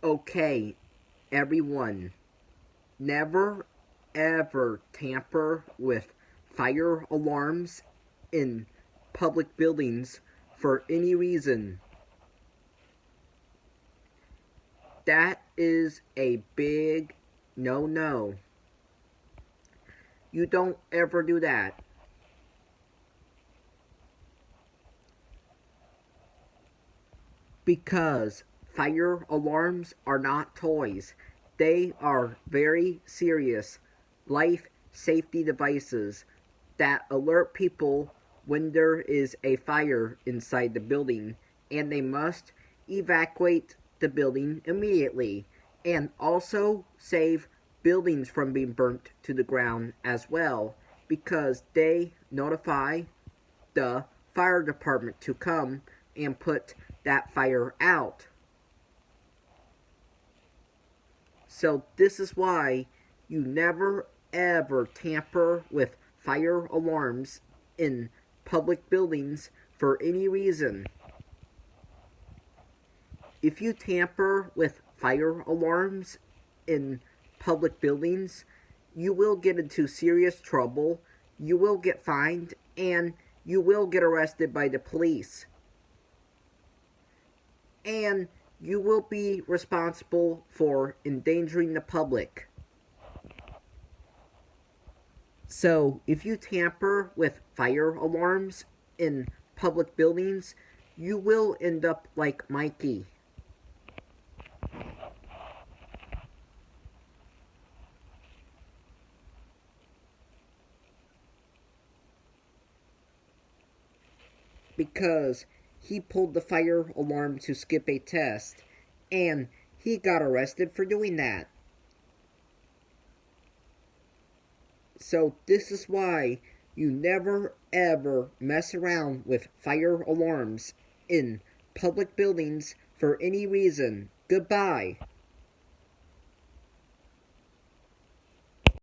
Okay, everyone, never ever tamper with fire alarms in public buildings for any reason. That is a big no. You don't ever do that. Because fire alarms are not toys. They are very serious life safety devices that alert people when there is a fire inside the building, and they must evacuate the building immediately, and also save buildings from being burnt to the ground as well, because they notify the fire department to come and put that fire out. So this is why you never ever tamper with fire alarms in public buildings for any reason. If you tamper with fire alarms in public buildings, you will get into serious trouble, you will get fined, and you will get arrested by the police. And you will be responsible for endangering the public. So, if you tamper with fire alarms in public buildings, you will end up like Mikey. Because he pulled the fire alarm to skip a test, and he got arrested for doing that. So this is why you never ever mess around with fire alarms in public buildings for any reason. Goodbye.